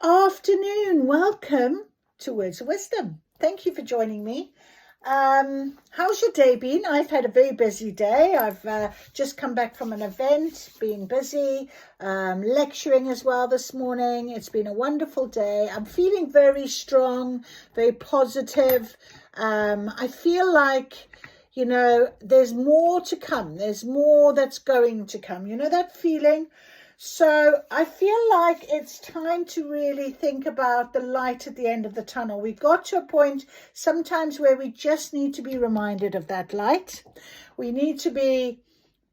afternoon. Welcome to Words of Wisdom. Thank you for joining me. How's your day been? I've had a very busy day. I've just come back from an event, been busy, lecturing as well this morning. It's been a wonderful day. I'm feeling very strong, very positive. I feel like, there's more to come. There's more that's going to come. You know that feeling? So I feel like it's time to really think about the light at the end of the tunnel. We got to a point sometimes where we just need to be reminded of that light. We need to be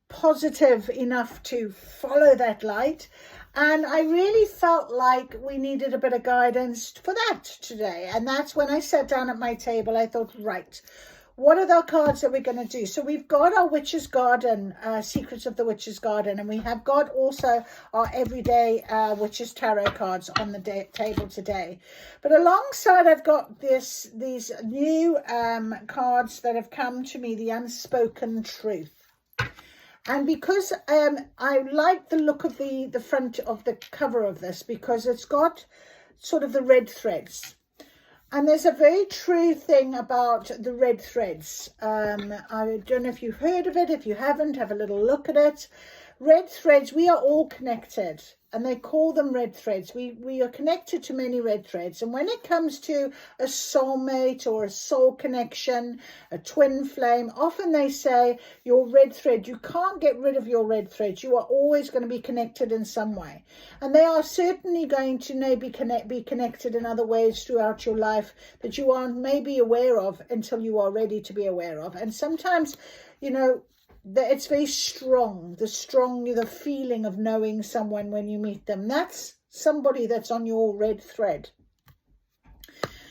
positive enough to follow that light. And I really felt like we needed a bit of guidance for that today. And that's when I sat down at my table, I thought, right, what are the cards that we're going to do? So we've got our Witch's Garden, Secrets of the Witch's Garden, and we have got also our everyday Witch's Tarot cards on the table today. But alongside, I've got these new cards that have come to me, the Unspoken Truth. And because I like the look of the front of the cover of this, because it's got sort of the red threads. And there's a very true thing about the red threads. I don't know if you've heard of it. If you haven't, have a little look at it. Red threads, we are all connected. And they call them red threads. We are connected to many red threads. And when it comes to a soulmate or a soul connection, a twin flame, often they say your red thread, you can't get rid of your red threads. You are always going to be connected in some way. And they are certainly going to maybe be connected in other ways throughout your life that you aren't maybe aware of until you are ready to be aware of. And sometimes, it's very strong, the feeling of knowing someone when you meet them. That's somebody that's on your red thread.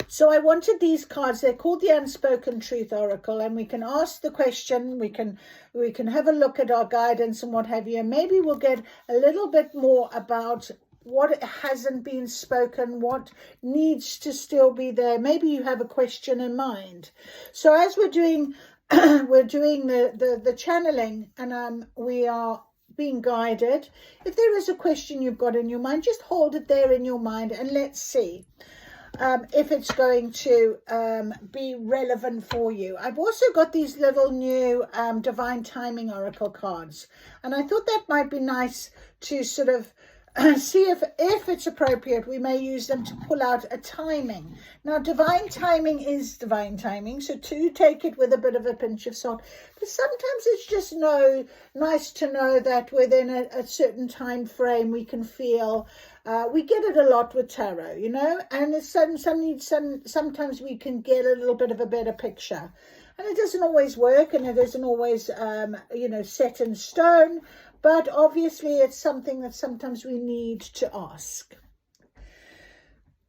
So I wanted these cards. They're called the Unspoken Truth Oracle, and we can ask the question, we can have a look at our guidance and what have you, and maybe we'll get a little bit more about what hasn't been spoken, what needs to still be there. Maybe you have a question in mind. So as we're doing the channeling, and we are being guided. If there is a question you've got in your mind, just hold it there in your mind and let's see if it's going to be relevant for you. I've also got these little new Divine Timing Oracle cards, and I thought that might be nice to sort of see if it's appropriate. We may use them to pull out a timing. Now, divine timing is divine timing, so to take it with a bit of a pinch of salt. But sometimes it's just nice to know that within a certain time frame we can feel. We get it a lot with tarot, and it's sometimes we can get a little bit of a better picture. And it doesn't always work, and it isn't always, set in stone. But obviously, it's something that sometimes we need to ask.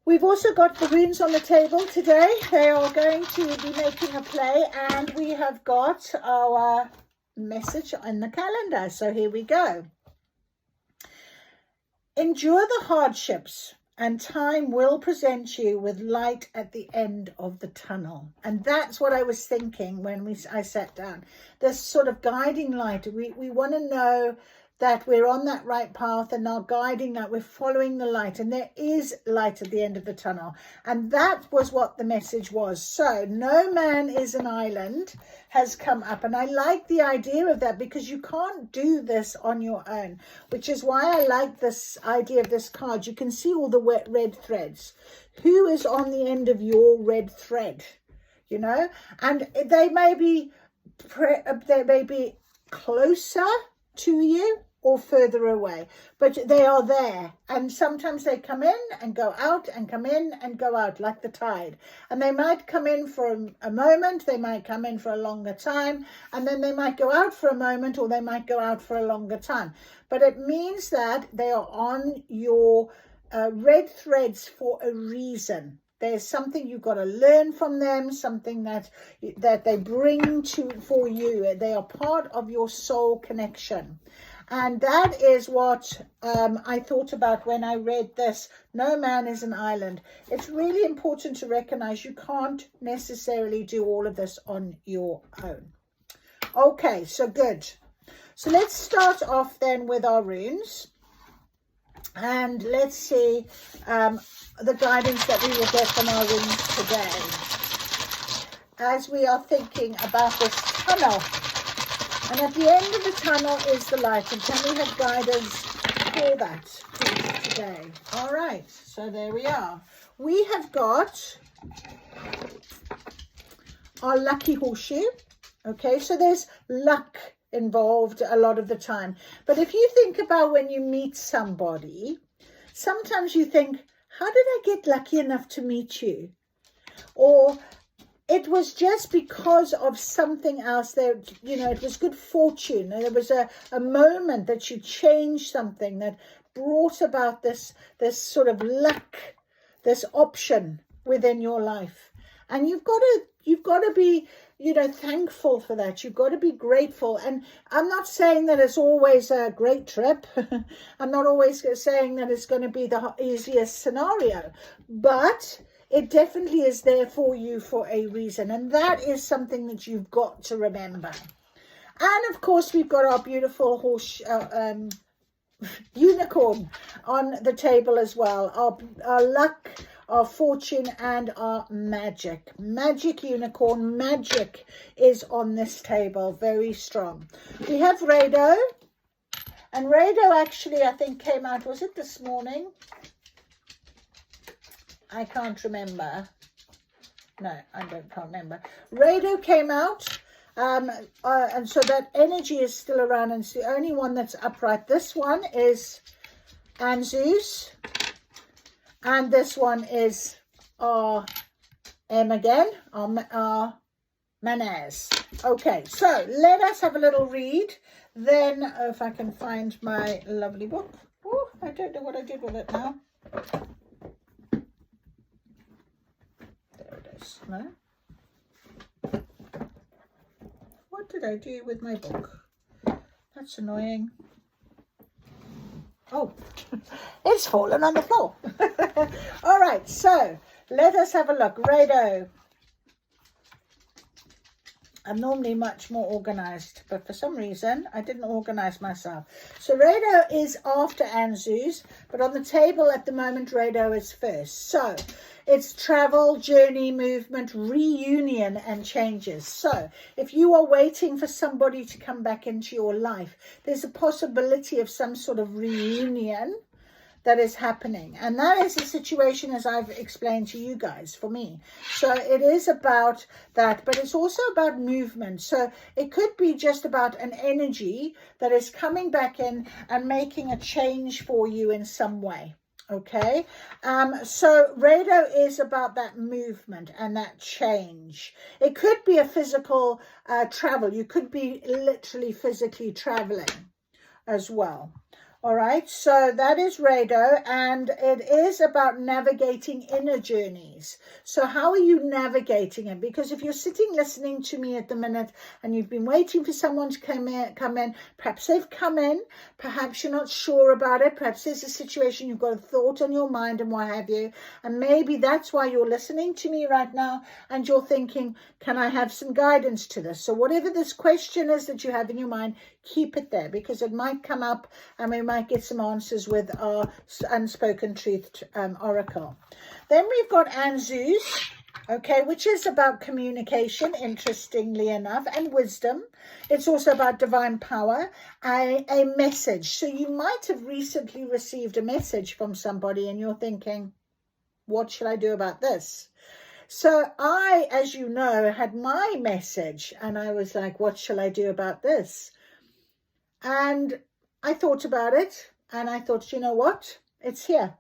We've also got the runes on the table today. They are going to be making a play, and we have got our message in the calendar. So here we go. Endure the hardships, and time will present you with light at the end of the tunnel. And that's what I was thinking when I sat down. This sort of guiding light. We want to know that we're on that right path and our guiding light, we're following the light, and there is light at the end of the tunnel. And that was what the message was. So no man is an island has come up, and I like the idea of that, because you can't do this on your own, which is why I like this idea of this card. You can see all the red threads. Who is on the end of your red thread? And they may be closer to you or further away, but they are there. And sometimes they come in and go out and come in and go out like the tide. And they might come in for a moment, they might come in for a longer time, and then they might go out for a moment, or they might go out for a longer time. But it means that they are on your red threads for a reason. There's something you've got to learn from them, something that they bring for you. They are part of your soul connection. And that is what I thought about when I read this. No man is an island. It's really important to recognize you can't necessarily do all of this on your own. Okay, so good. So let's start off then with our runes. And let's see the guidance that we will get from our rings today as we are thinking about this tunnel. And at the end of the tunnel is the light. And can we have guidance for that today? All right, so there we are. We have got our lucky horseshoe. Okay, so there's luck involved a lot of the time. But if you think about when you meet somebody, sometimes you think, how did I get lucky enough to meet you? Or it was just because of something else there, you know, it was good fortune. There was a moment that you changed something that brought about this sort of luck, this option within your life. And you've got to be, you know, thankful for that. You've got to be grateful. And I'm not saying that it's always a great trip. I'm not always saying that it's going to be the easiest scenario, but it definitely is there for you for a reason. And that is something that you've got to remember. And of course, we've got our beautiful unicorn on the table as well. Our luck, our fortune, and our magic. Magic unicorn, magic is on this table, very strong. We have Rado. And Rado actually, I think, came out, was it this morning? I can't remember. No, can't remember. Rado came out, and so that energy is still around, and it's the only one that's upright. This one is Anzus, and this one is our M again, our Manaz. Okay, so let us have a little read. Then, if I can find my lovely book. Oh, I don't know what I did with it now. No? What did I do with my book? That's annoying. Oh, it's fallen on the floor. All right, so let us have a look. Rado. I'm normally much more organized, but for some reason I didn't organize myself. So Rado is after Anzus, but on the table at the moment Rado is first. So it's travel, journey, movement, reunion, and changes. So if you are waiting for somebody to come back into your life, there's a possibility of some sort of reunion that is happening, and that is the situation as I've explained to you guys for me. So it is about that, but it's also about movement. So it could be just about an energy that is coming back in and making a change for you in some way. Okay, so Rado is about that movement and that change. It could be a physical travel. You could be literally physically traveling as well. All right, so that is Rado, and it is about navigating inner journeys. So how are you navigating it? Because if you're sitting listening to me at the minute and you've been waiting for someone to come in, perhaps they've come in, perhaps you're not sure about it, perhaps there's a situation, you've got a thought on your mind and what have you, and maybe that's why you're listening to me right now and you're thinking, can I have some guidance to this? So whatever this question is that you have in your mind, keep it there, because it might come up and we might get some answers with our unspoken truth oracle. Then we've got Anzus, okay, which is about communication, interestingly enough, and wisdom. It's also about divine power, a message. So you might have recently received a message from somebody and you're thinking, what should I do about this? So I, as you know, had my message and I was like, what shall I do about this? And I thought about it and I thought, you know what? It's here.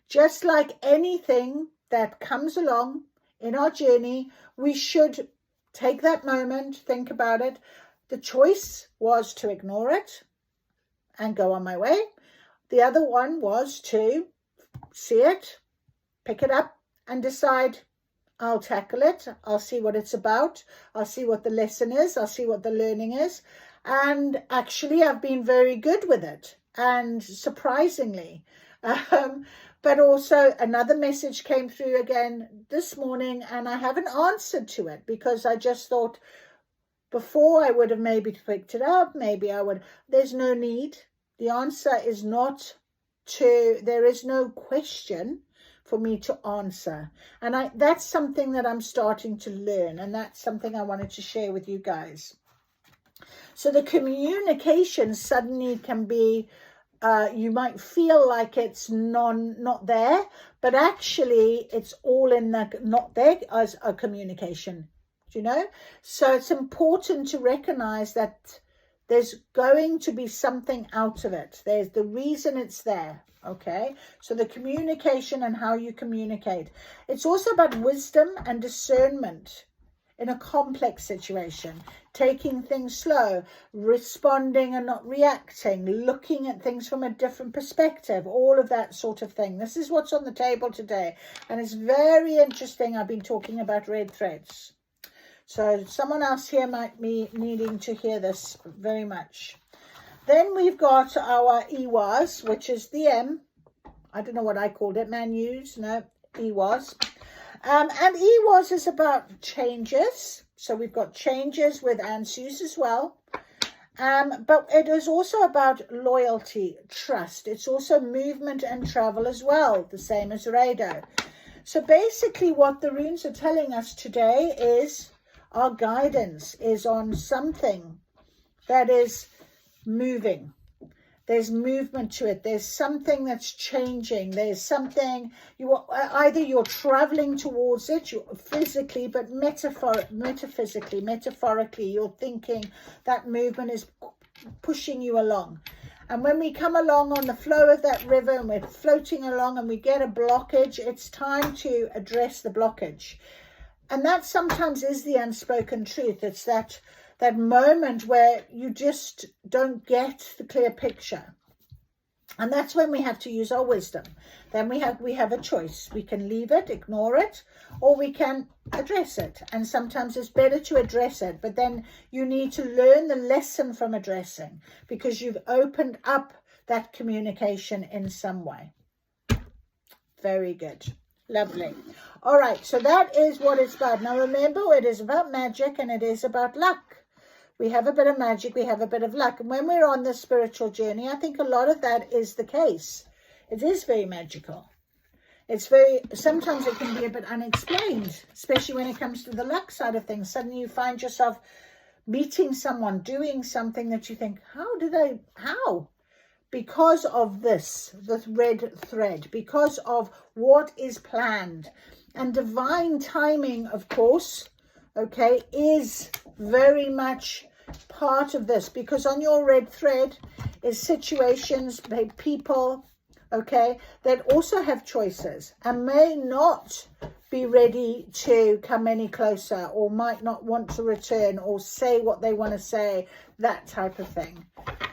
Just like anything that comes along in our journey, we should take that moment, think about it. The choice was to ignore it and go on my way. The other one was to see it, pick it up and decide, I'll tackle it. I'll see what it's about. I'll see what the lesson is. I'll see what the learning is. And actually, I've been very good with it. And surprisingly, but also another message came through again this morning and I haven't answered to it because I just thought before I would have maybe picked it up. Maybe I would. There's no need. The answer is not there is no question for me to answer. And that's something that I'm starting to learn, and that's something I wanted to share with you guys. So the communication suddenly can be, you might feel like it's not there, but actually it's all in the not there as a communication, you know. So it's important to recognize that there's going to be something out of it. There's the reason it's there. Okay, so the communication and how you communicate. It's also about wisdom and discernment in a complex situation, taking things slow, responding and not reacting, looking at things from a different perspective, all of that sort of thing. This is what's on the table today, and it's very interesting. I've been talking about red threads, so someone else here might be needing to hear this very much. Then we've got our EWAS, which is the M. I don't know what I called it, Manus, no, EWAS. And EWAS is about changes. So we've got changes with ANSUS as well. But it is also about loyalty, trust. It's also movement and travel as well, the same as Rado. So basically what the runes are telling us today is our guidance is on something that is moving. There's movement to it. There's something that's changing. There's something either you're traveling towards it, physically, but metaphorically, you're thinking that movement is pushing you along. And when we come along on the flow of that river and we're floating along and we get a blockage, it's time to address the blockage. And that sometimes is the unspoken truth. It's that moment where you just don't get the clear picture. And that's when we have to use our wisdom. Then we have a choice. We can leave it, ignore it, or we can address it. And sometimes it's better to address it, but then you need to learn the lesson from addressing, because you've opened up that communication in some way. Very good. Lovely. All right, so that is what it's about. Now remember, it is about magic and it is about luck. We have a bit of magic, we have a bit of luck. And when we're on this spiritual journey, I think a lot of that is the case. It is very magical. Sometimes it can be a bit unexplained, especially when it comes to the luck side of things. Suddenly you find yourself meeting someone, doing something that you think, how? Because of this red thread, because of what is planned. And divine timing, of course, okay, is very much part of this, because on your red thread is situations, people, okay, that also have choices and may not be ready to come any closer, or might not want to return or say what they want to say, that type of thing.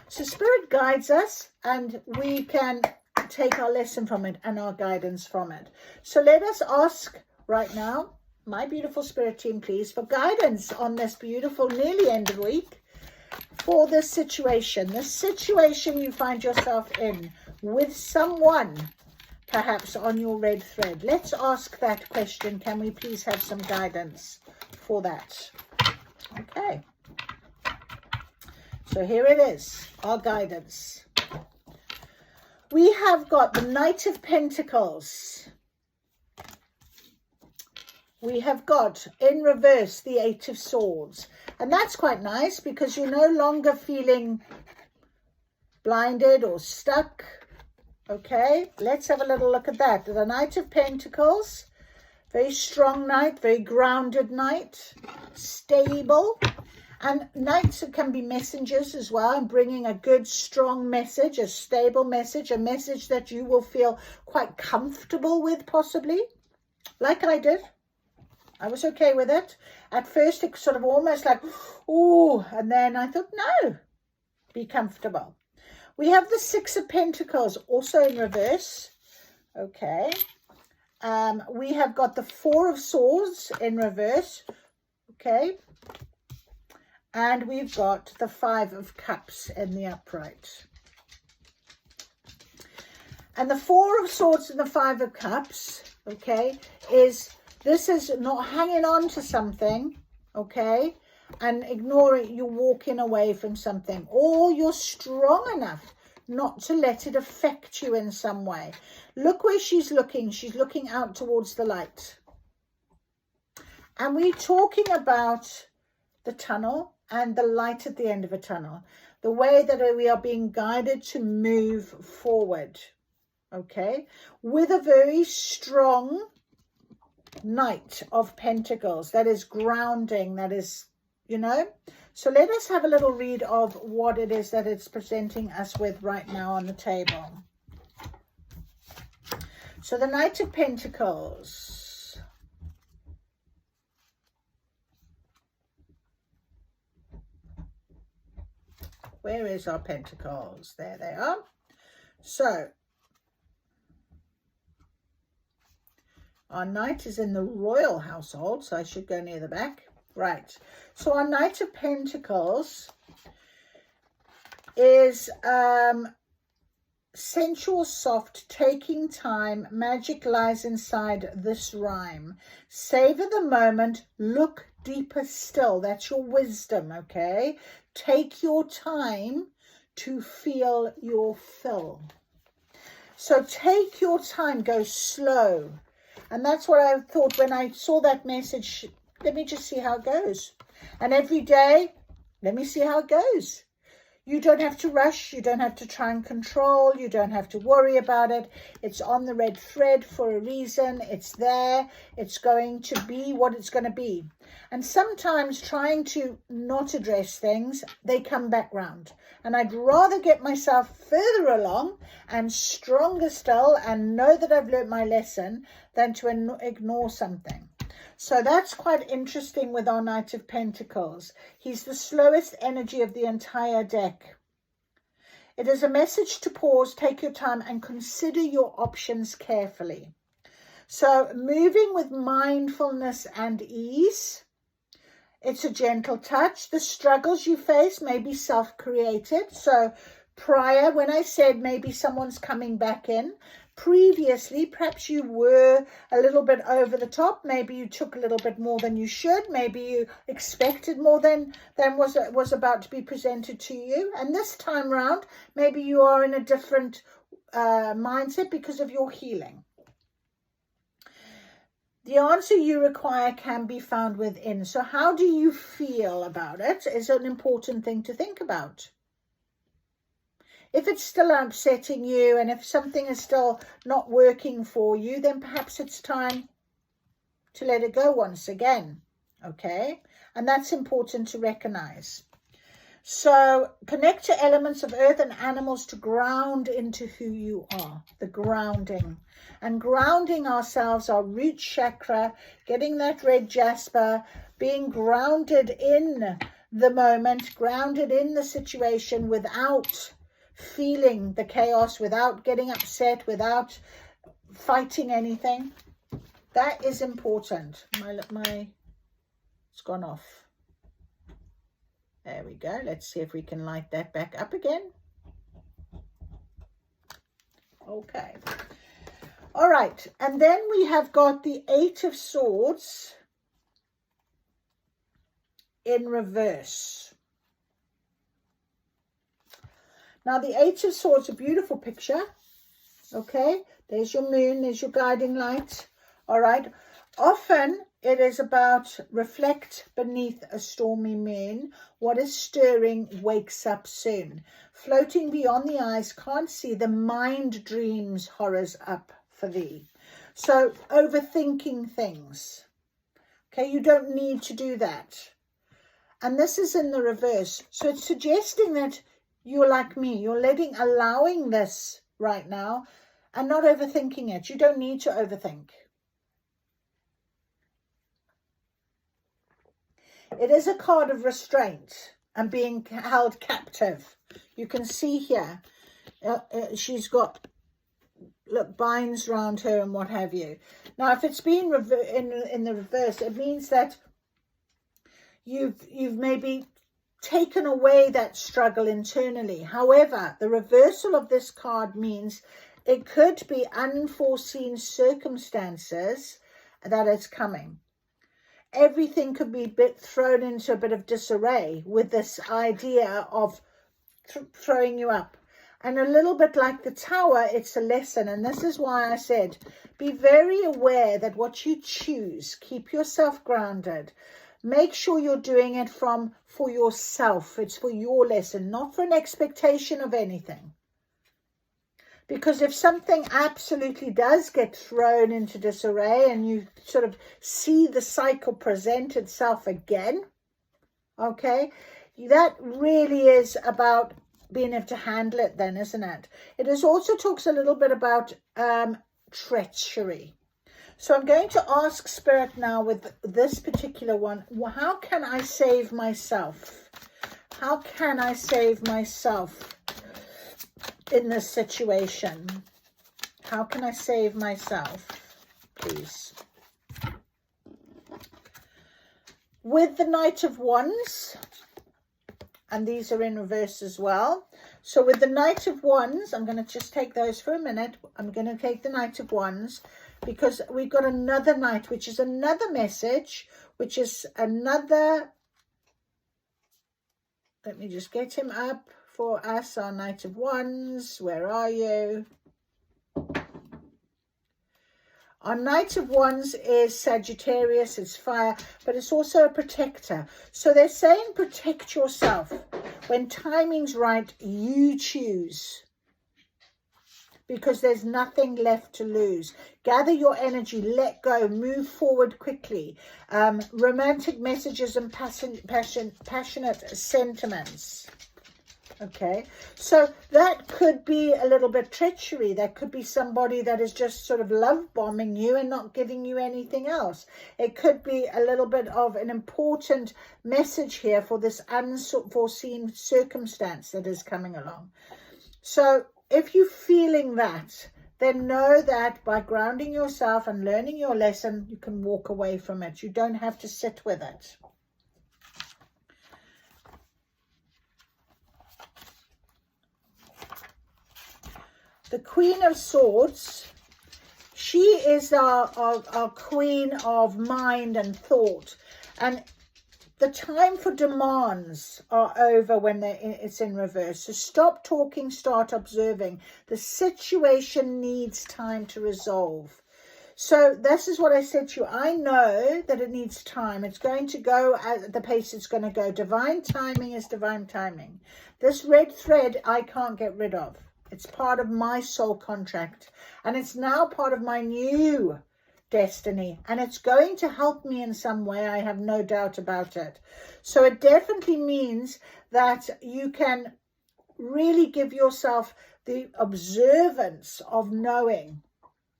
So Spirit guides us and we can take our lesson from it and our guidance from it. So let us ask right now, my beautiful Spirit team, please, for guidance on this beautiful nearly end of week for this situation you find yourself in with someone perhaps on your red thread. Let's ask that question. Can we please have some guidance for that? Okay. So here it is, our guidance. We have got the Knight of Pentacles. We have got in reverse the Eight of Swords. And that's quite nice because you're no longer feeling blinded or stuck. Okay, let's have a little look at that. The Knight of Pentacles, very strong knight, very grounded knight, stable. And knights can be messengers as well, and bringing a good, strong message, a stable message, a message that you will feel quite comfortable with, possibly, like I did. I was okay with it. At first, it sort of almost like, ooh, and then I thought, no, be comfortable. We have the Six of Pentacles, also in reverse. Okay. We have got the Four of Swords in reverse. Okay. And we've got the Five of Cups in the upright. And the Four of Swords and the Five of Cups, okay, this is not hanging on to something, okay, and ignoring, you're walking away from something, or you're strong enough not to let it affect you in some way. Look where she's looking. She's looking out towards the light. And we're talking about the tunnel and the light at the end of a tunnel. The way that we are being guided to move forward. Okay? With a very strong Knight of Pentacles. That is grounding. That is, you know. So let us have a little read of what it is that it's presenting us with right now on the table. So the Knight of Pentacles. Where is our Pentacles? There they are. So our Knight is in the royal household, so I should go near the back. Right. So our Knight of Pentacles is sensual, soft, taking time. Magic lies inside this rhyme. Savor the moment. Look deeper still. That's your wisdom, okay? Take your time to feel your fill. So take your time. Go slow. And that's what I thought when I saw that message. Let me just see how it goes. And every day, let me see how it goes. You don't have to rush. You don't have to try and control. You don't have to worry about it. It's on the red thread for a reason. It's there. It's going to be what it's going to be. And sometimes trying to not address things, they come back round. And I'd rather get myself further along and stronger still and know that I've learned my lesson than to ignore something. So that's quite interesting with our Knight of Pentacles. He's the slowest energy of the entire deck. It is a message to pause, take your time, and consider your options carefully. So moving with mindfulness and ease. It's a gentle touch. The struggles you face may be self-created. So prior, when I said maybe someone's coming back in, previously, perhaps you were a little bit over the top. Maybe you took a little bit more than you should. Maybe you expected more than was about to be presented to you. And this time round, maybe you are in a different mindset because of your healing. The answer you require can be found within. So how do you feel about it is an important thing to think about. If it's still upsetting you and if something is still not working for you, then perhaps it's time to let it go once again, okay? And that's important to recognize. So connect to elements of earth and animals to ground into who you are, the grounding. And grounding ourselves, our root chakra, getting that red jasper, being grounded in the moment, grounded in the situation without feeling the chaos, without getting upset, without fighting anything. That is important. It's gone off. There we go. Let's see if we can light that back up again. Okay. All right. And then we have got the Eight of Swords in reverse. Now, the Eight of Swords, a beautiful picture. Okay. There's your moon. There's your guiding light. All right. Often it is about reflect beneath a stormy moon. What is stirring wakes up soon. Floating beyond the eyes, can't see, the mind dreams horrors up for thee. So overthinking things. Okay, you don't need to do that. And this is in the reverse. So it's suggesting that you're like me. You're allowing this right now and not overthinking it. You don't need to overthink. It is a card of restraint and being held captive. You can see here, she's got, look, binds around her and what have you. Now, if it's been in the reverse, it means that you've maybe taken away that struggle internally. However, the reversal of this card means it could be unforeseen circumstances that is coming. Everything could be thrown into a bit of disarray with this idea of throwing you up. And a little bit like the Tower, it's a lesson. And this is why I said, be very aware that what you choose, keep yourself grounded. Make sure you're doing it for yourself. It's for your lesson, not for an expectation of anything. Because if something absolutely does get thrown into disarray and you sort of see the cycle present itself again, okay, that really is about being able to handle it then, isn't it? It is also talks a little bit about treachery. So I'm going to ask Spirit now with this particular one, how can I save myself? How can I save myself in this situation? How can I save myself, please? With the Knight of Wands, and these are in reverse as well. So with the Knight of Wands, I'm going to just take those for a minute. I'm going to take the Knight of Wands because we've got another Knight, which is another message, which is another, let me just get him up for us, our Knight of Wands. Where are you? Our Knight of Wands is Sagittarius, it's fire, but it's also a protector. So they're saying protect yourself. When timing's right, you choose. Because there's nothing left to lose. Gather your energy, let go, move forward quickly. Romantic messages and passionate sentiments. Okay, so that could be a little bit treachery. That could be somebody that is just sort of love bombing you and not giving you anything else. It could be a little bit of an important message here for this unforeseen circumstance that is coming along. So if you're feeling that, then know that by grounding yourself and learning your lesson, you can walk away from it. You don't have to sit with it. The Queen of Swords, she is our queen of mind and thought. And the time for demands are over when it's in reverse. So stop talking, start observing. The situation needs time to resolve. So this is what I said to you. I know that it needs time. It's going to go at the pace it's going to go. Divine timing is divine timing. This red thread I can't get rid of. It's part of my soul contract, and it's now part of my new destiny, and it's going to help me in some way. I have no doubt about it. So it definitely means that you can really give yourself the observance of knowing,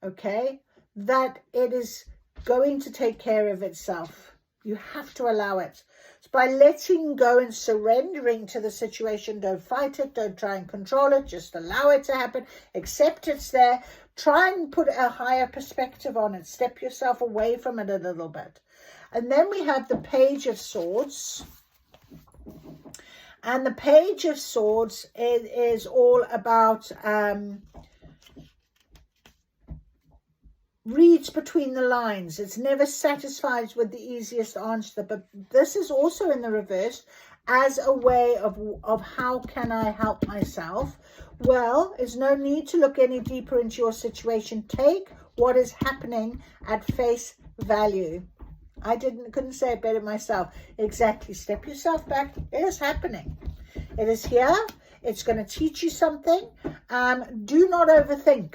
okay, that it is going to take care of itself. You have to allow it. By letting go and surrendering to the situation, don't fight it, don't try and control it, just allow it to happen, accept it's there, try and put a higher perspective on it, step yourself away from it a little bit. And then we have the Page of Swords. And the Page of Swords is all about reads between the lines. It's never satisfied with the easiest answer, but this is also in the reverse as a way of how can I help myself. Well, there's no need to look any deeper into your situation. Take what is happening at face value. I couldn't say it better myself. Exactly. Step yourself back. It is happening. It is here. It's going to teach you something. Do not overthink.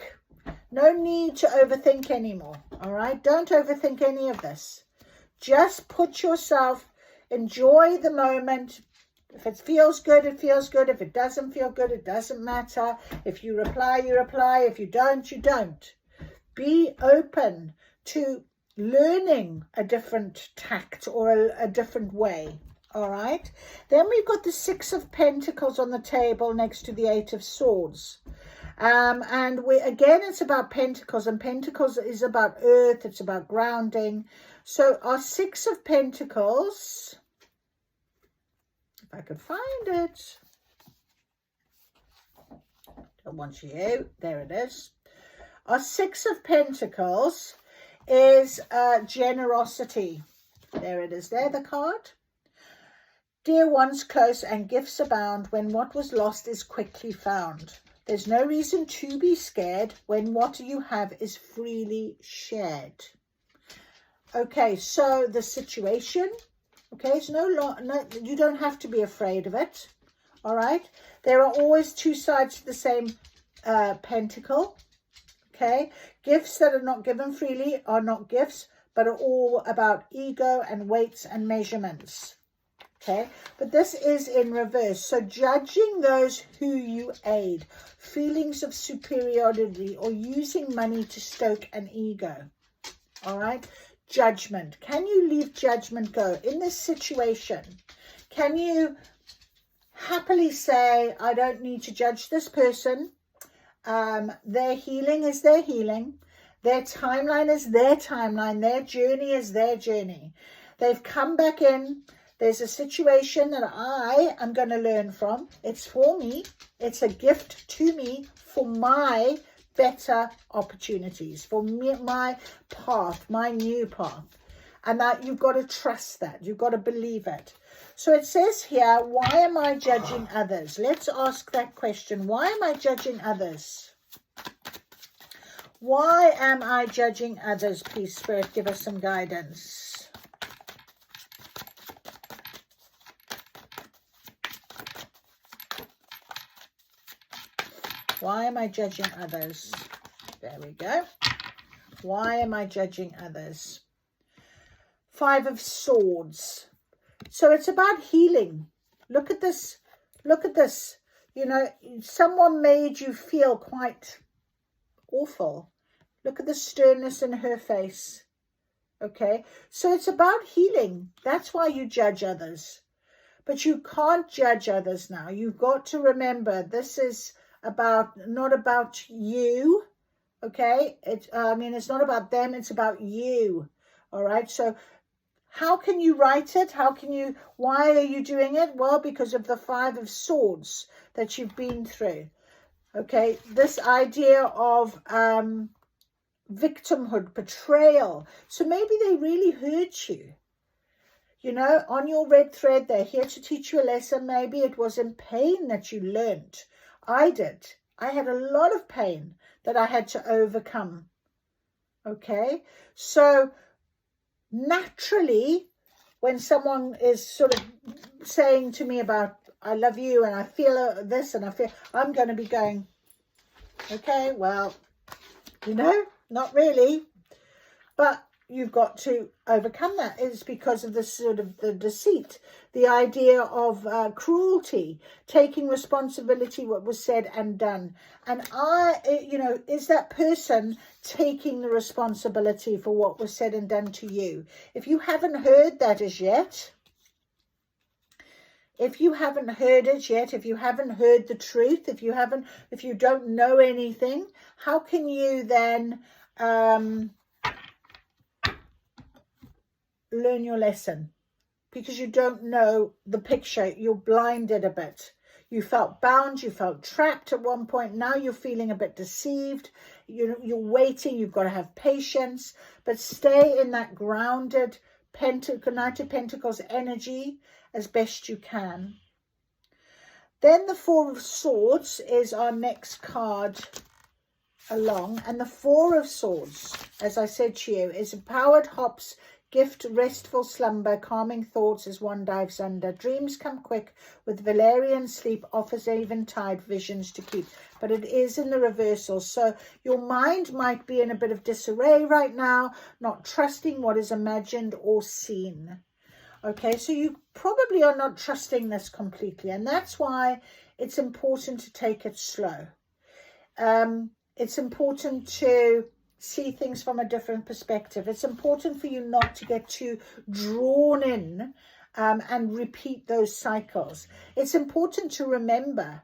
No need to overthink anymore, all right? Don't overthink any of this. Just put yourself, enjoy the moment. If it feels good, it feels good. If it doesn't feel good, it doesn't matter. If you reply, you reply. If you don't, you don't. Be open to learning a different tact or a different way, all right? Then we've got the Six of Pentacles on the table next to the Eight of Swords. And again, it's about Pentacles, and Pentacles is about earth, it's about grounding. So our Six of Pentacles, if I could find it, don't want you, there it is. Our Six of Pentacles is generosity. There it is, there the card. Dear ones close and gifts abound when what was lost is quickly found. There's no reason to be scared when what you have is freely shared. Okay, so the situation, okay, it's no, you don't have to be afraid of it. All right, there are always two sides to the same pentacle. Okay, gifts that are not given freely are not gifts, but are all about ego and weights and measurements. Okay, but this is in reverse. So judging those who you aid, feelings of superiority, or using money to stoke an ego. All right, judgment. Can you leave judgment go in this situation? Can you happily say, I don't need to judge this person. Their healing is their healing. Their timeline is their timeline. Their journey is their journey. They've come back in. There's a situation that I am going to learn from. It's for me. It's a gift to me for my better opportunities, for me, my path, my new path. And that you've got to trust that. You've got to believe it. So it says here, why am I judging others? Let's ask that question. Why am I judging others? Why am I judging others? Please, Spirit, give us some guidance. Why am I judging others? There we go. Why am I judging others? 5 of Swords. So it's about healing. Look at this. Look at this. You know, someone made you feel quite awful. Look at the sternness in her face. Okay. So it's about healing. That's why you judge others. But you can't judge others now. You've got to remember this is not about you. Okay. It's not about them. It's about you. All right. So how can you write it? Why are you doing it? Well, because of the 5 of Swords that you've been through. Okay, this idea of victimhood, betrayal. So maybe they really hurt you. You know, on your red thread, they're here to teach you a lesson. Maybe it was in pain that you learned. I did. I had a lot of pain that I had to overcome. Okay, so naturally, when someone is sort of saying to me about, I love you and I feel this and I'm going to be going, okay, well, you know, not really. But you've got to overcome that. It's because of the sort of the deceit, the idea of cruelty, taking responsibility what was said and done. And is that person taking the responsibility for what was said and done to you? If you haven't heard that as yet, if you haven't heard it yet, if you haven't heard the truth, if you don't know anything, how can you then learn your lesson? Because you don't know the picture. You're blinded a bit. You felt bound, you felt trapped at one point. Now you're feeling a bit deceived. You're waiting. You've got to have patience, but stay in that grounded Knight of Pentacles energy as best you can. Then the 4 of Swords is our next card along. And the 4 of Swords, as I said to you, is empowered hops, gift restful slumber, calming thoughts as one dives under. Dreams come quick with Valerian sleep, offers eventide visions to keep. But it is in the reversal. So your mind might be in a bit of disarray right now, not trusting what is imagined or seen. Okay, so you probably are not trusting this completely. And that's why it's important to take it slow. It's important to see things from a different perspective. It's important for you not to get too drawn in and repeat those cycles. It's important to remember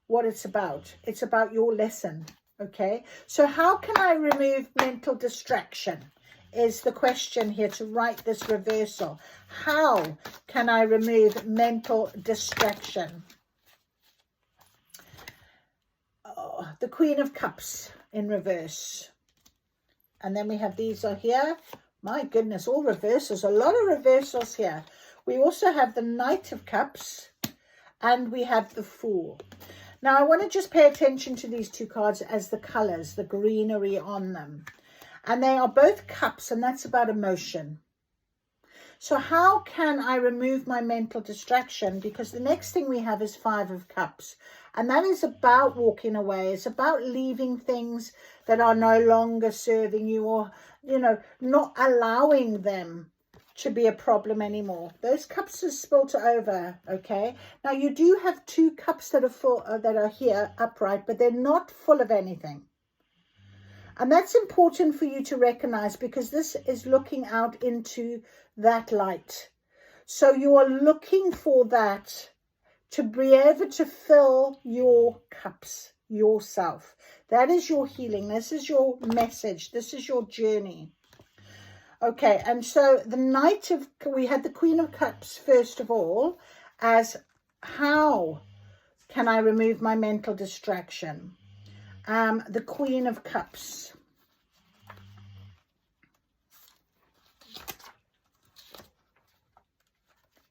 what it's about. It's about your lesson. Okay, so how can I remove mental distraction is the question here to write this reversal. How can I remove mental distraction? Oh, the Queen of Cups in reverse. And then we have these are here. My goodness, all reversals. A lot of reversals here. We also have the Knight of Cups and we have the Fool. Now, I want to just pay attention to these two cards as the colors, the greenery on them. And they are both cups, and that's about emotion. So how can I remove my mental distraction? Because the next thing we have is 5 of Cups. And that is about walking away. It's about leaving things that are no longer serving you, or, you know, not allowing them to be a problem anymore. Those cups are spilt over, okay? Now, you do have 2 cups that are full, that are here upright, but they're not full of anything. And that's important for you to recognize, because this is looking out into that light. So you are looking for that to be able to fill your cups yourself. That is your healing. This is your message. This is your journey. Okay, and so the Knight of, we had the Queen of Cups first of all, as how can I remove my mental distraction? The Queen of Cups.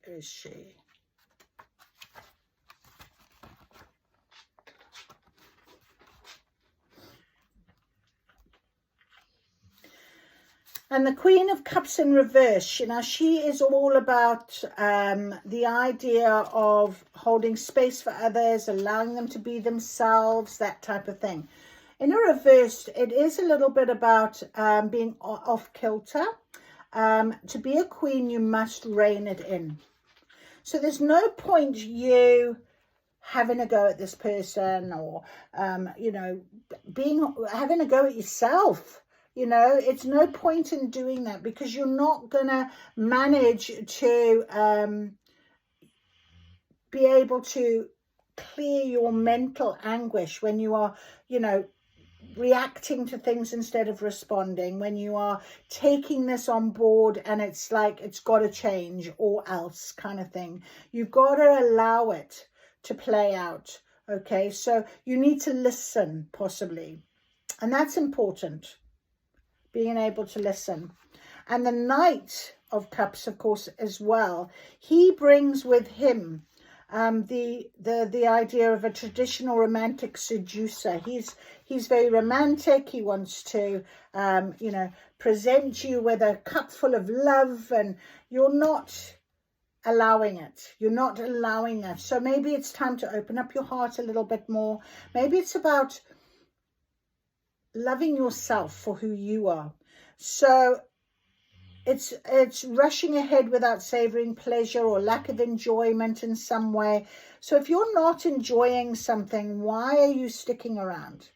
Where is she? And the Queen of Cups in reverse, you know, she is all about the idea of holding space for others, allowing them to be themselves, that type of thing. In a reverse, it is a little bit about being off kilter. To be a queen, you must rein it in. So there's no point you having a go at this person, or, you know, having a go at yourself. You know, it's no point in doing that, because you're not going to manage to be able to clear your mental anguish when you are, you know, reacting to things instead of responding, when you are taking this on board and it's like it's got to change or else kind of thing. You've got to allow it to play out. Okay, so you need to listen, possibly, and that's important, being able to listen. And the Knight of Cups, of course, as well, he brings with him the idea of a traditional romantic seducer. He's very romantic. He wants to you know, present you with a cup full of love, and you're not allowing it. You're not allowing that. So maybe it's time to open up your heart a little bit more. Maybe it's about loving yourself for who you are. So it's rushing ahead without savoring pleasure, or lack of enjoyment in some way. So if you're not enjoying something, why are you sticking around?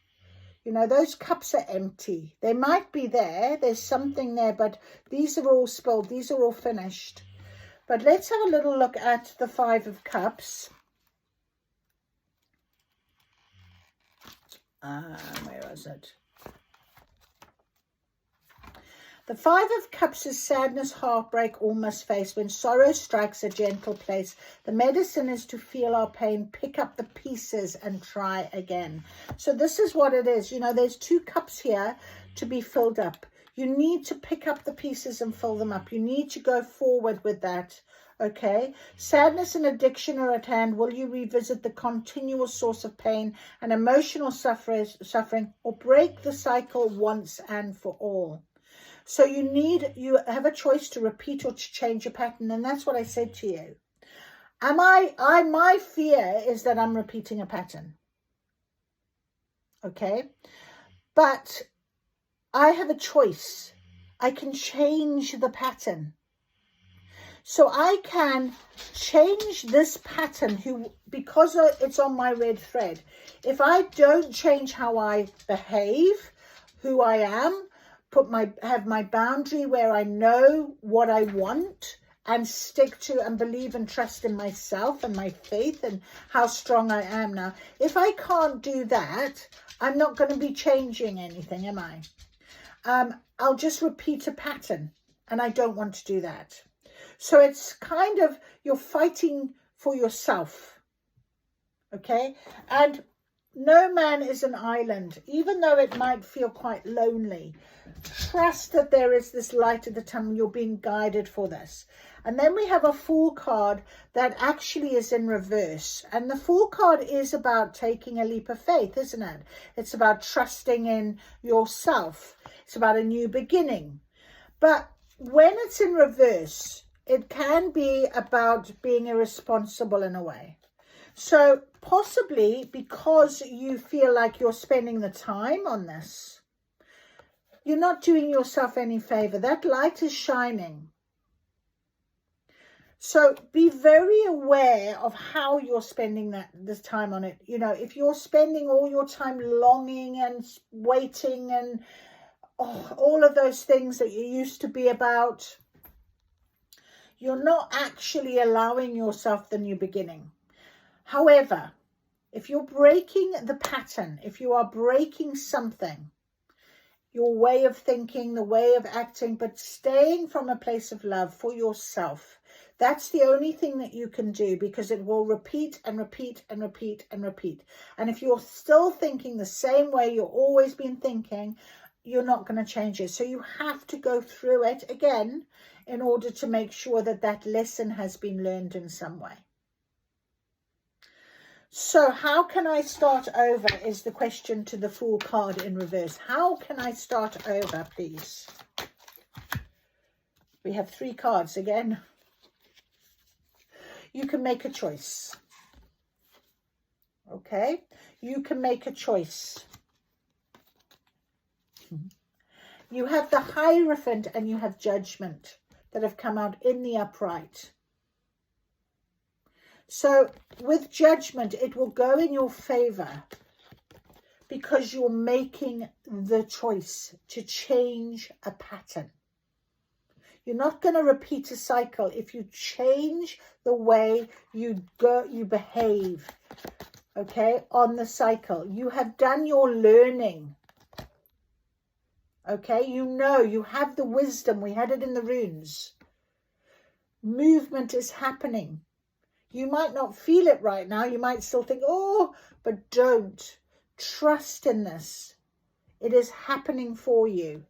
You know, those cups are empty. They might be there. There's something there, but these are all spilled. These are all finished. But let's have a little look at the 5 of Cups. Where is it? The 5 of Cups is sadness, heartbreak, almost face. When sorrow strikes a gentle place, the medicine is to feel our pain, pick up the pieces and try again. So this is what it is. You know, there's 2 cups here to be filled up. You need to pick up the pieces and fill them up. You need to go forward with that. Okay, sadness and addiction are at hand. Will you revisit the continual source of pain and emotional suffering, or break the cycle once and for all? So you have a choice to repeat or to change your pattern. And that's what I said to you. My fear is that I'm repeating a pattern. Okay. But I have a choice. I can change the pattern. So I can change this pattern because it's on my red thread. If I don't change how I behave, who I am, have my boundary where I know what I want, and stick to and believe and trust in myself and my faith and how strong I am now. If I can't do that, I'm not going to be changing anything, am I? I'll just repeat a pattern, and I don't want to do that. So it's kind of, you're fighting for yourself. Okay. And No man is an island, even though it might feel quite lonely. Trust that there is this light at the tunnel. You're being guided for this. And then we have a Fool card that actually is in reverse. And the Fool card is about taking a leap of faith, isn't it? It's about trusting in yourself. It's about a new beginning. But when it's in reverse, it can be about being irresponsible in a way. So possibly because you feel like you're spending the time on this, you're not doing yourself any favor. That light is shining. So be very aware of how you're spending this time on it. You know, if you're spending all your time longing and waiting and all of those things that you used to be about, you're not actually allowing yourself the new beginning. However, if you're breaking the pattern, if you are breaking something, your way of thinking, the way of acting, but staying from a place of love for yourself, that's the only thing that you can do, because it will repeat and repeat and repeat and repeat. And if you're still thinking the same way you've always been thinking, you're not going to change it. So you have to go through it again in order to make sure that that lesson has been learned in some way. So how can I start over is the question to the Fool card in reverse. How can I start over, please? We have 3 cards again. You can make a choice. Okay? You can make a choice. You have the Hierophant and you have Judgment that have come out in the upright. So with Judgment, it will go in your favor because you're making the choice to change a pattern. You're not going to repeat a cycle if you change the way you behave, okay, on the cycle. You have done your learning, okay? You know, you have the wisdom. We had it in the runes. Movement is happening. You might not feel it right now. You might still think, oh, but don't. Trust in this. It is happening for you,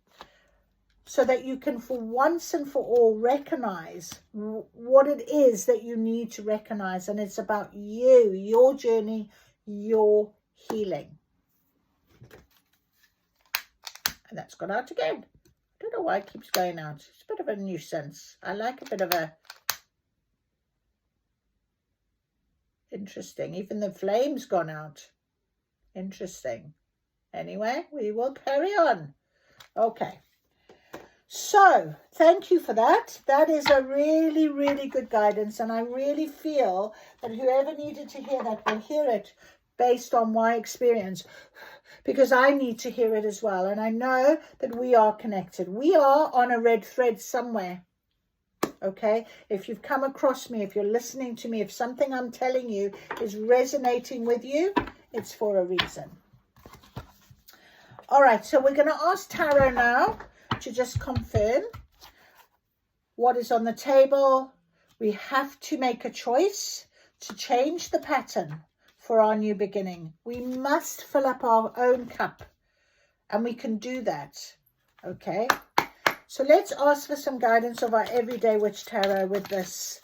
so that you can for once and for all recognize what it is that you need to recognize. And it's about you, your journey, your healing. And that's gone out again. I don't know why it keeps going out. It's a bit of a nuisance. I like a bit of a... Interesting. Even the flame's gone out. Interesting. Anyway, we will carry on. Okay. So, thank you for that. That is a really, really good guidance. And I really feel that whoever needed to hear that will hear it based on my experience. Because I need to hear it as well. And I know that we are connected. We are on a red thread somewhere. Okay, if you've come across me, if you're listening to me, if something I'm telling you is resonating with you, it's for a reason. All right, so we're going to ask Tarot now to just confirm what is on the table. We have to make a choice to change the pattern for our new beginning. We must fill up our own cup, and we can do that. Okay. So let's ask for some guidance of our Everyday Witch Tarot with this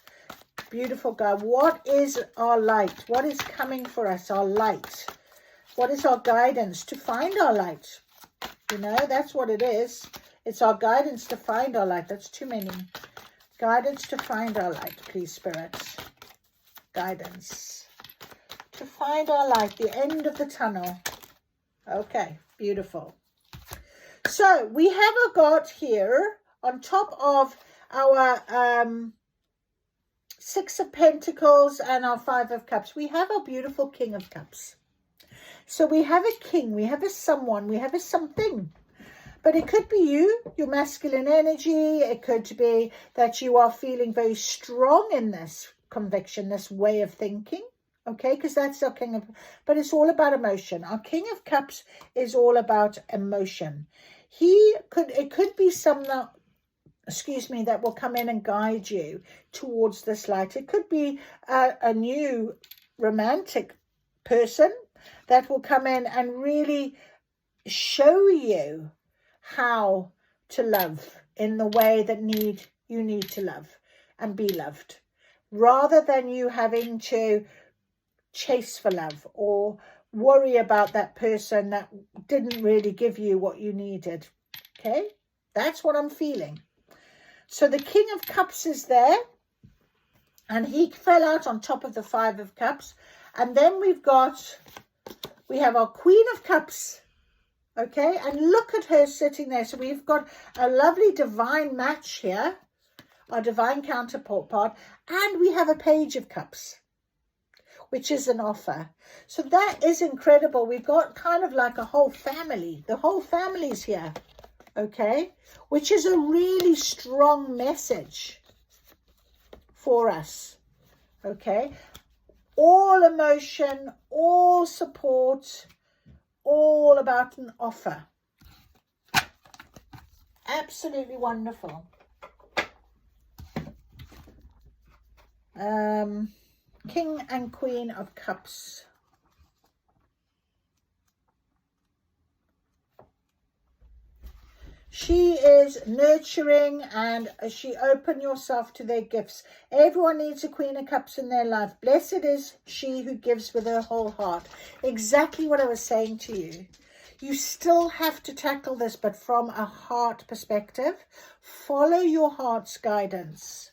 beautiful guide. What is our light? What is coming for us, our light? What is our guidance to find our light? You know, that's what it is. It's our guidance to find our light. That's too many. Guidance to find our light, please, Spirit. Guidance to find our light, the end of the tunnel. Okay, beautiful. So we have got here on top of our 6 of Pentacles and our 5 of Cups, we have our beautiful King of Cups. So we have a king, we have a someone, we have a something. But it could be you, your masculine energy. It could be that you are feeling very strong in this conviction, this way of thinking. Okay, because that's our King of... But it's all about emotion. Our King of Cups is all about emotion. It could be someone, that will come in and guide you towards this light. It could be a new romantic person that will come in and really show you how to love in the way that you need to love and be loved, rather than you having to chase for love or worry about that person that didn't really give you what you needed. Okay, that's what I'm feeling. So the King of Cups is there, and he fell out on top of the Five of Cups. And then we have our Queen of Cups. Okay, and look at her sitting there. So we've got a lovely divine match here, our divine counterpart, and we have a Page of Cups, which is an offer. So that is incredible. We've got kind of like a whole family. The whole family's here, okay, which is a really strong message for us, okay. All emotion, all support, all about an offer. Absolutely wonderful. King and Queen of Cups. She is nurturing, and she open yourself to their gifts. Everyone needs a Queen of Cups in their life. Blessed is she who gives with her whole heart. Exactly what I was saying to you. You still have to tackle this, but from a heart perspective. Follow your heart's guidance.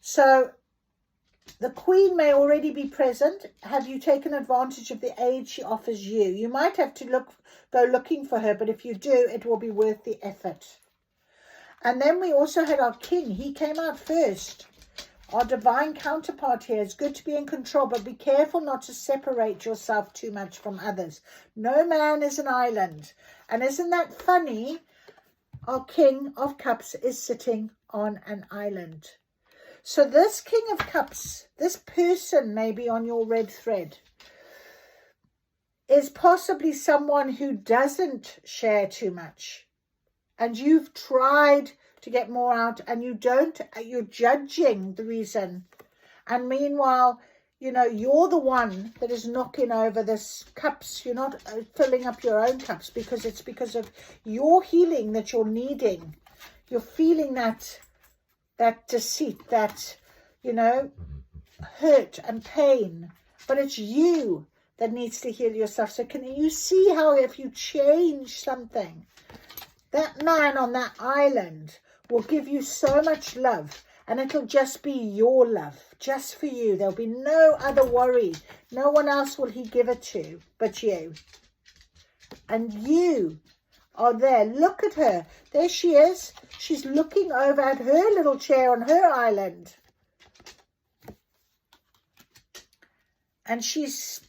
So the Queen may already be present. Have you taken advantage of the aid she offers you? You might have to go looking for her, but if you do, it will be worth the effort. And then we also had our King. He came out first. Our divine counterpart here. It's good to be in control, but be careful not to separate yourself too much from others. No man is an island. And isn't that funny? Our King of Cups is sitting on an island. So this King of Cups, this person maybe on your red thread, is possibly someone who doesn't share too much. And you've tried to get more out and you're judging the reason. And meanwhile, you know, you're the one that is knocking over this cups. You're not filling up your own cups because it's because of your healing that you're needing. You're feeling that deceit, that, you know, hurt and pain, but it's you that needs to heal yourself. So can you see how if you change something, that man on that island will give you so much love, and it'll just be your love, just for you. There'll be no other worry. No one else will he give it to but you. And you are there. Look at her. There she is. She's looking over at her little chair on her island. And she's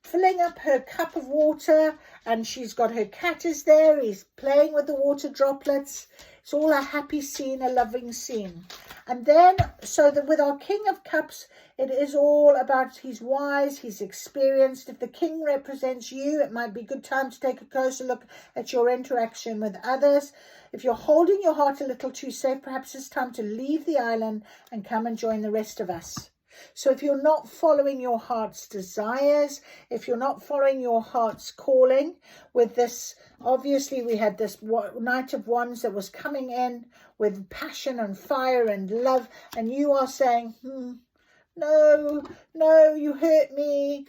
filling up her cup of water, and she's got her cat is there. He's playing with the water droplets. It's all a happy scene, a loving scene. And then, so that with our King of Cups, it is all about he's wise, he's experienced. If the King represents you, it might be a good time to take a closer look at your interaction with others. If you're holding your heart a little too safe, perhaps it's time to leave the island and come and join the rest of us. So if you're not following your heart's desires, if you're not following your heart's calling with this, obviously we had this Knight of Wands that was coming in with passion and fire and love, and you are saying, no, you hurt me,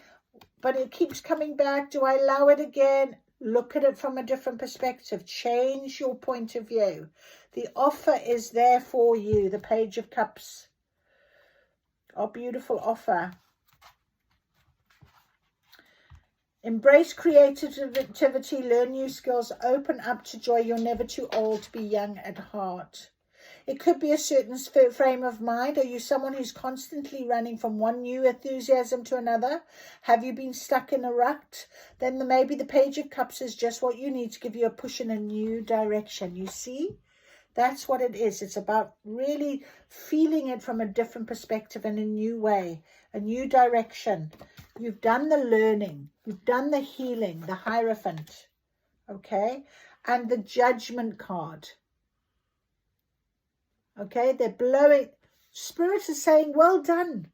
but it keeps coming back. Do I allow it again? Look at it from a different perspective. Change your point of view. The offer is there for you, the Page of Cups. Our beautiful offer. Embrace creativity, learn new skills, open up to joy. You're never too old to be young at heart. It could be a certain frame of mind. Are you someone who's constantly running from one new enthusiasm to another? Have you been stuck in a rut? Then maybe the Page of Cups is just what you need to give you a push in a new direction. You see? That's what it is. It's about really feeling it from a different perspective in a new way, a new direction. You've done the learning. You've done the healing, the Hierophant, okay? And the Judgment card. Okay, they're blowing. Spirit is saying, well done.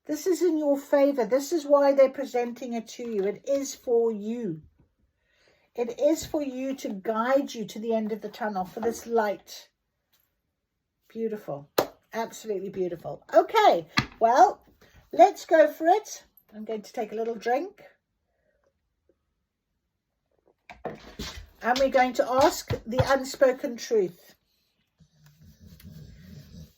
This is in your favor. This is why they're presenting it to you. It is for you. It is for you to guide you to the end of the tunnel, for this light. Beautiful. Absolutely beautiful. Okay, well, let's go for it. I'm going to take a little drink. And we're going to ask the unspoken truth.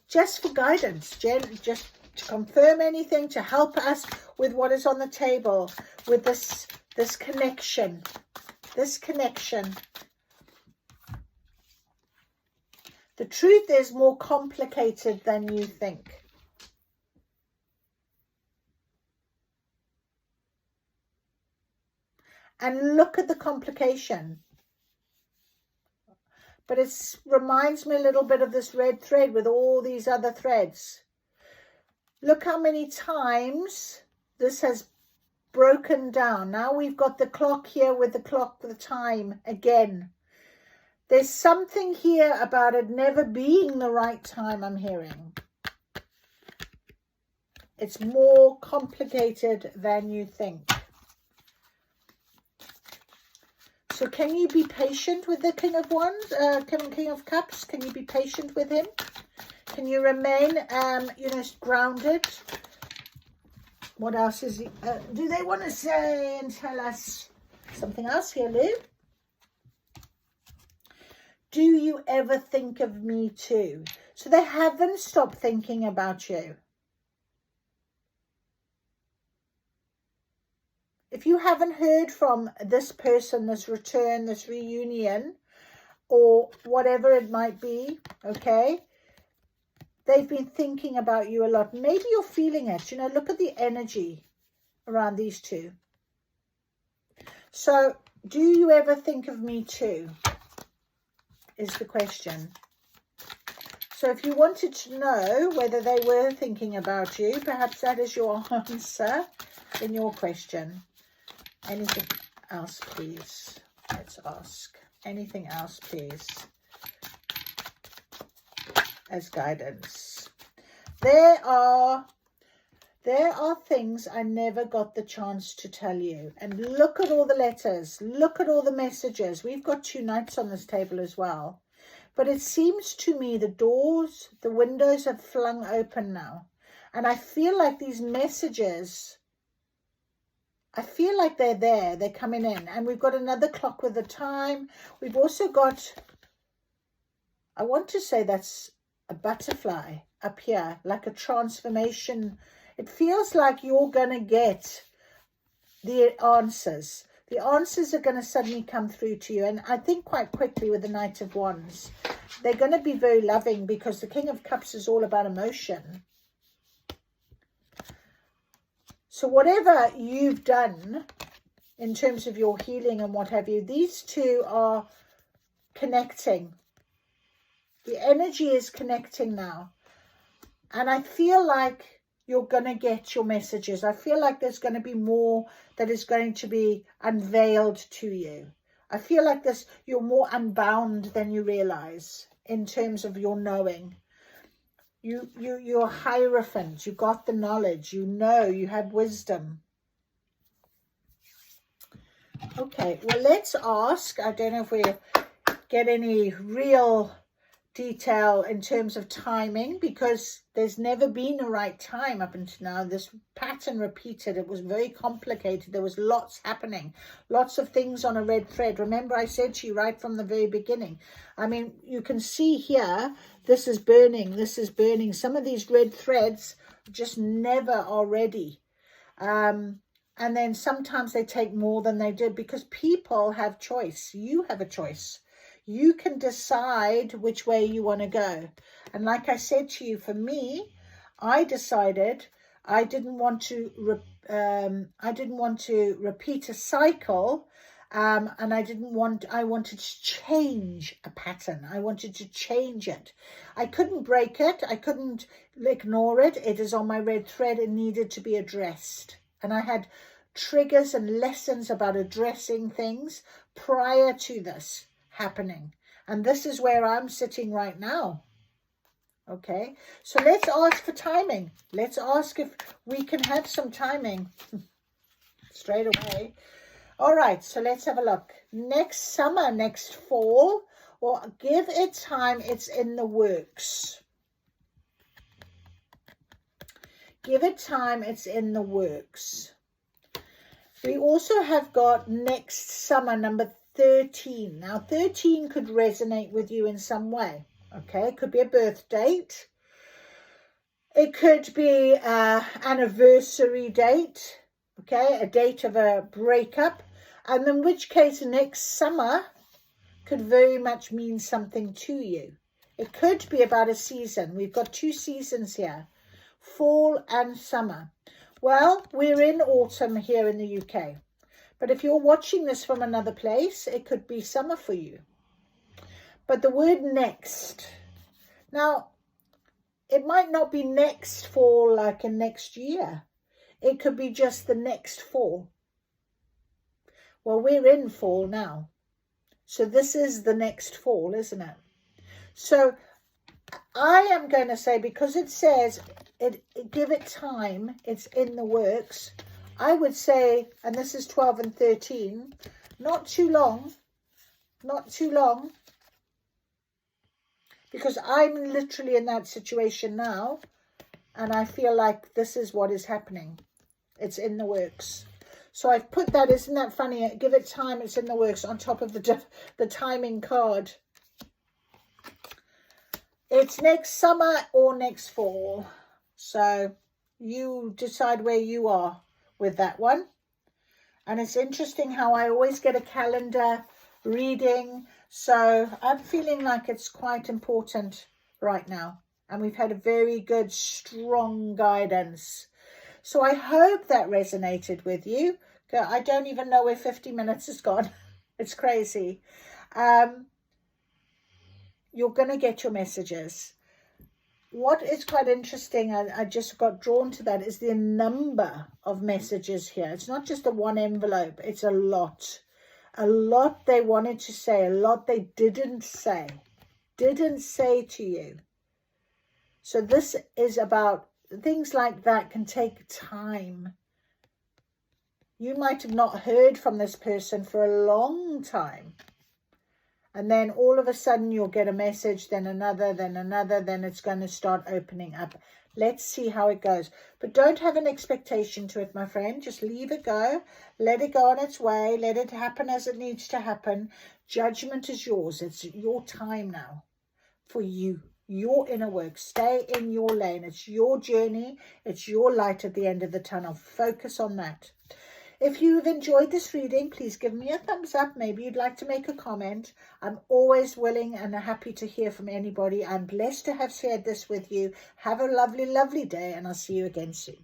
Just for guidance, just to confirm anything, to help us with what is on the table, with this connection. This connection. The truth is more complicated than you think. And look at the complication. But it reminds me a little bit of this red thread with all these other threads. Look how many times this has broken down. Now we've got the clock here with the clock, the time again. There's something here about it never being the right time, I'm hearing. It's more complicated than you think. So can you be patient with the King of Wands, King of Cups? Can you be patient with him? Can you remain, grounded? What else is he? Do they want to say and tell us something else here, Lou? Do you ever think of me too? So they haven't stopped thinking about you. If you haven't heard from this person, this return, this reunion, or whatever it might be, okay, they've been thinking about you a lot. Maybe you're feeling it. Look at the energy around these two. So, do you ever think of me too? Is the question. So if you wanted to know whether they were thinking about you, perhaps that is your answer in your question. Anything else, please? Let's ask. Anything else, please? As guidance. There are things I never got the chance to tell you. And look at all the letters. Look at all the messages. We've got 2 knights on this table as well. But it seems to me the doors, the windows have flung open now. And I feel like these messages, I feel like they're there. They're coming in. And we've got another clock with the time. We've also got, I want to say that's a butterfly up here, like a transformation. It feels like you're going to get the answers. The answers are going to suddenly come through to you. And I think quite quickly with the Knight of Wands. They're going to be very loving because the King of Cups is all about emotion. So whatever you've done in terms of your healing and what have you, these two are connecting. The energy is connecting now. And I feel like you're going to get your messages. I feel like there's going to be more that is going to be unveiled to you. I feel like you're more unbound than you realize in terms of your knowing. You're a hierophant. You got the knowledge. You know. You have wisdom. Okay. Well, let's ask. I don't know if we get any real detail in terms of timing because there's never been a right time up until now. This pattern repeated. It was very complicated. There was lots happening, lots of things on a red thread. Remember I said to you right from the very beginning, I mean, you can see here, this is burning, this is burning. Some of these red threads just never are ready. And then sometimes they take more than they did because people have choice. You have a choice. You can decide which way you want to go. And like I said to you, for me, I decided I didn't want to repeat a cycle, and I wanted to change a pattern. I wanted to change it. I couldn't break it. I couldn't ignore it. It is on my red thread. It needed to be addressed. And I had triggers and lessons about addressing things prior to this happening. And this is where I'm sitting right now. Okay, so let's ask for timing. Let's ask if we can have some timing straight away. All right, so let's have a look. Next summer, next fall, or give it time, it's in the works. Give it time, it's in the works. We also have got next summer, number 13. Now, 13 could resonate with you in some way. Okay, it could be a birth date. It could be an anniversary date. Okay, a date of a breakup. And in which case, next summer could very much mean something to you. It could be about a season. We've got 2 seasons here, fall and summer. Well, we're in autumn here in the UK. But if you're watching this from another place, it could be summer for you. But the word next. Now, it might not be next fall like in next year. It could be just the next fall. Well, we're in fall now. So this is the next fall, isn't it? So I am going to say, because it says, give it time, it's in the works, I would say, and this is 12 and 13, not too long, because I'm literally in that situation now, and I feel like this is what is happening. It's in the works. So I've put that, isn't that funny? Give it time, it's in the works, on top of the timing card. It's next summer or next fall. So you decide where you are with that one. And it's interesting how I always get a calendar reading. So I'm feeling like it's quite important right now. And we've had a very good, strong guidance. So I hope that resonated with you. I don't even know where 50 minutes has gone. It's crazy. You're going to get your messages. What is quite interesting, I just got drawn to that, is the number of messages here. It's not just a one envelope. It's a lot. A lot they wanted to say. A lot they didn't say. Didn't say to you. So this is about things like that can take time. You might have not heard from this person for a long time. And then all of a sudden you'll get a message, then another, then it's going to start opening up. Let's see how it goes. But don't have an expectation to it, my friend. Just leave it go. Let it go on its way. Let it happen as it needs to happen. Judgment is yours. It's your time now for you. Your inner work. Stay in your lane. It's your journey. It's your light at the end of the tunnel. Focus on that. If you've enjoyed this reading, please give me a thumbs up. Maybe you'd like to make a comment. I'm always willing and happy to hear from anybody. I'm blessed to have shared this with you. Have a lovely, lovely day, and I'll see you again soon.